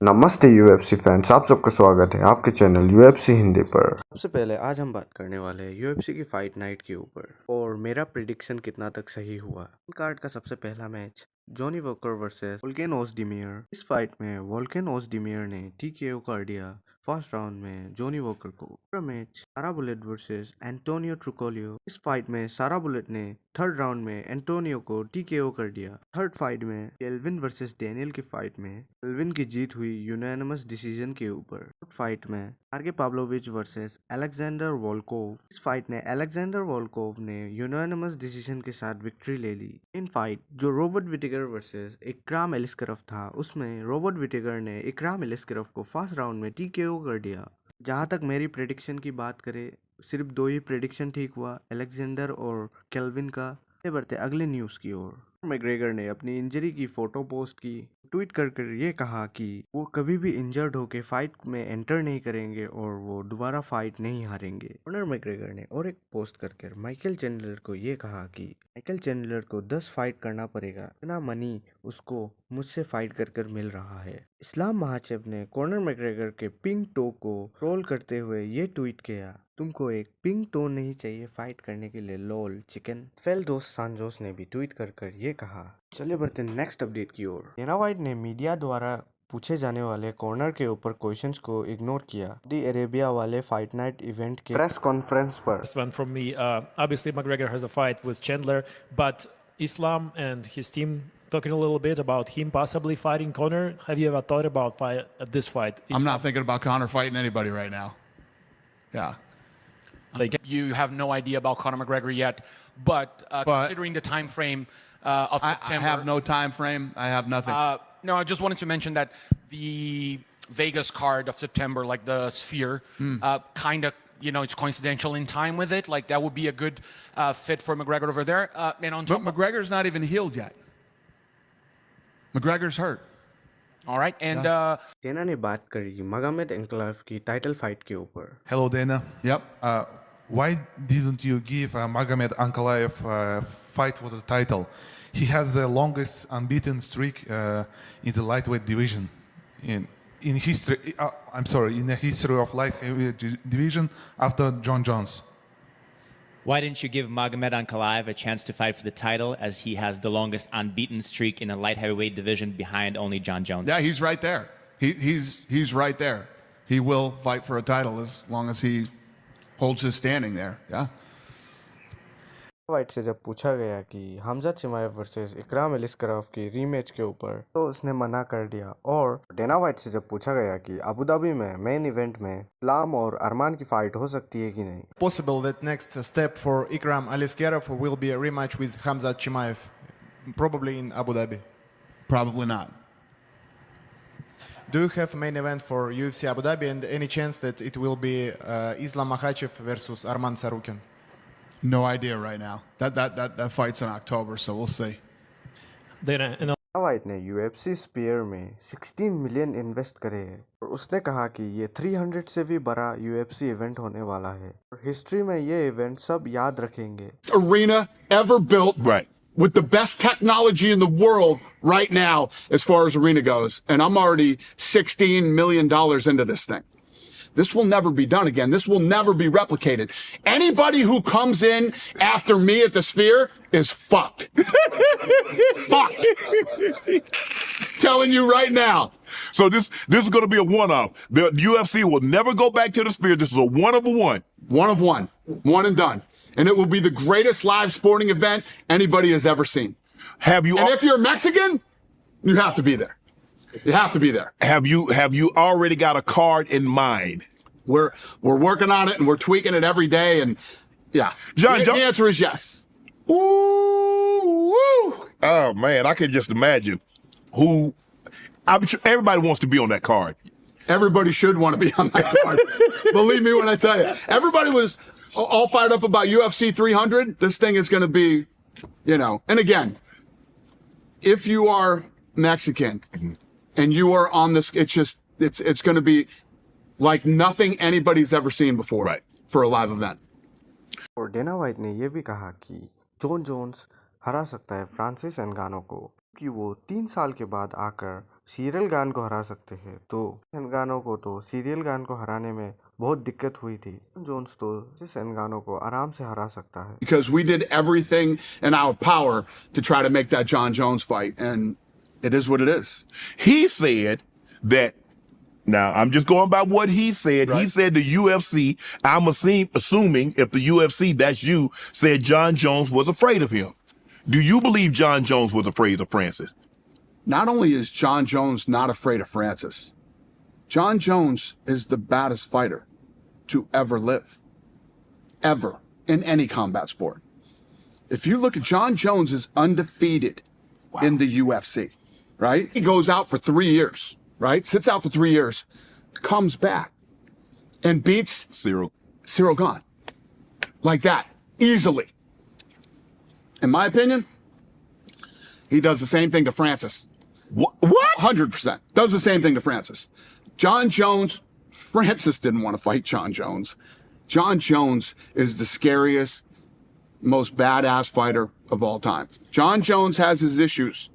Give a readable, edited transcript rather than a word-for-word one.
नमस्ते UFC fans, आप सबका स्वागत है आपके चैनल यूएफसी हिंदी पर। सबसे पहले आज हम बात करने वाले हैं यूएफसी की फाइट नाइट के ऊपर और मेरा प्रिडिक्शन कितना तक सही हुआ। कार्ड का सबसे पहला मैच जॉनी वॉकर वर्सेस वोल्केन ओसडीमियर। इस फाइट में वोल्केन ओसडीमियर ने टीकेओ कर दिया फर्स्ट राउंड में जॉनी वॉकर को। दूसरा मैच सारा बुलेट वर्सेस एंटोनियो ट्रुकोलियो। इस फाइट में सारा बुलेट ने थर्ड राउंड में एंटोनियो को टीकेओ कर दिया। थर्ड फाइट में केल्विन वर्सेस डैनियल की फाइट में केल्विन की जीत हुई यूनानिमस डिसीजन के ऊपर। फोर्थ फाइट में आर्गे पाब्लोविच वर्सेस अलेक्जेंडर वोल्कोव। इस फाइट में अलेक्जेंडर वोल्कोव ने यूनानिमस डिसीजन के साथ विक्ट्री ले ली। इन फाइट जो रॉबर्ट विटेकर वर्सेस इकराम एलिस्करफ था, उसमें रॉबर्ट विटेकर ने इकराम एलिस्करफ को फर्स्ट राउंड में टीकेओ कर दिया। जहां तक मेरी प्रेडिक्शन की बात करें, सिर्फ दो ही प्रेडिक्शन ठीक हुआ, अलेक्जेंडर और केल्विन का। बढ़ते अगले न्यूज़ की ओर। मैग्रेगर ने अपनी इंजरी की फोटो पोस्ट की, ट्वीट कर ये कहा कि वो कभी भी इंजर्ड होके फाइट में एंटर नहीं करेंगे और वो दोबारा फाइट नहीं हारेंगे। कॉनर मैग्रेगर ने और एक पोस्ट कर माइकल चैंडलर को ये कहा कि माइकल चैंडलर को 10 फाइट करना पड़ेगा, इतना मनी उसको मुझसे फाइट कर मिल रहा है। इस्लाम महाचेव ने कॉनर मैग्रेगर के पिंक टो को ट्रोल करते हुए ये ट्वीट किया, तुमको एक पिंक टो नहीं चाहिए फाइट करने के लिए, लोल चिकन। फेल दोस्त सांजोस ने भी ट्वीट कर ये कहा। चलिए बढ़ते नेक्स्ट अपडेट की ओर। डेना वाइट ने मीडिया द्वारा पूछे जाने वाले कॉर्नर के ऊपर क्वेश्चंस को इग्नोर किया। सऊदी अरेबिया वाले फाइट नाइट इवेंट के प्रेस कॉन्फ्रेंस पर। First one from me. Obviously, McGregor has a fight with Chandler, but Islam and his team talking a little bit about him possibly fighting Conor. Have you ever thought about this fight? I'm not thinking about Conor fighting anybody right now. Yeah. Like, You have no idea about Conor McGregor yet, but considering the time frame of September, I have no time frame. I have nothing. No, I just wanted to mention that the Vegas card of September, like the Sphere, kind of, it's coincidental in time with it. Like that would be a good fit for McGregor over there. And on top, But McGregor's not even healed yet. McGregor's hurt. all right, and Dana ने बात करी मगोमेड एंकलाव की title fight के ऊपर। Hello, Dana. Yep. Why didn't you give Magomed Ankalaev a fight for the title? He has the longest unbeaten streak in the lightweight division in history. In the history of lightweight division after John Jones. Why didn't you give Magomed Ankalaev a chance to fight for the title, as he has the longest unbeaten streak in the light heavyweight division behind only John Jones? Yeah, he's right there. He's right there. He will fight for a title as long as he holds his standing there. Yeah. White से जब पूछा गया कि Hamza चिमाएव versus इकराम एलिस्करफ की rematch के ऊपर, तो उसने मना कर दिया। और डेना वाइट से जब पूछा गया कि अबू धाबी में मेन इवेंट में इस्लाम और अरमान की फाइट हो सकती है कि नहीं, Possible that next step for Ikram Aliskerov will be a rematch with Hamzat Chimaev, probably in Abu Dhabi. Probably not. Do you have a main event for UFC Abu Dhabi, and any chance that it will be Islam Makhachev versus Arman Sarukin? No idea right now. That fight's in October, so we'll see. Dana, Dana White ने UFC स्पीयर में 16 million invest करे हैं और उसने कहा कि ये 300 से भी बड़ा यूएफसी इवेंट होने वाला है और हिस्ट्री में ये इवेंट सब याद रखेंगे। Arena ever built. Right. With the best technology in the world right now, as far as arena goes. And I'm already $16 million into this thing. This will never be done again. This will never be replicated. Anybody who comes in after me at the Sphere is fucked. Fucked. Telling you right now. So this is going to be a one-off. The UFC will never go back to the Sphere. This is a one of a one. One of one. One and done. And it will be the greatest live sporting event anybody has ever seen. Have you? And if you're Mexican, you have to be there. You have to be there. Have you already got a card in mind? We're working on it and we're tweaking it every day. And yeah, John, the answer is yes. Ooh, woo. Oh man, I can just imagine who. I'm sure everybody wants to be on that card. Everybody should want to be on that card. Believe me when I tell you. Everybody was all fired up about UFC 300. This thing is going to be, and again, if you are Mexican and you are on this, it's going to be like nothing anybody's ever seen before. Right. For a live event. और Dana White ने यह भी कहा कि Jon Jones हरा सकता है Francis एंगानो को, कि वो 3 साल के बाद आकर सीरियल गान को हरा सकते हैं तो एनगानो को तो सीरियल गान को हराने में बहुत दिक्कत हुई थी। जोन्स तो इस एनगानो को आराम से हरा सकता है। Because we did everything in our power to try to make that John Jones fight, and it is what it is. He said that. Now, I'm just going by what he said. He Right. said the UFC, I'm assuming if the UFC, that's you, said John Jones was afraid of him. Do you believe John Jones was afraid of Francis? Not only is John Jones not afraid of Francis, John Jones is the baddest fighter to ever live. Ever. In any combat sport. If you look at John Jones is undefeated in the UFC, right? He goes out for 3 years, right? Sits out for 3 years, comes back, and beats Cyril Gane. Like that. Easily. In my opinion, he does the same thing to Francis. What? 100%. Does the same thing to Francis. John Jones, Francis didn't want to fight John Jones. John Jones is the scariest, most badass fighter of all time. John Jones has his issues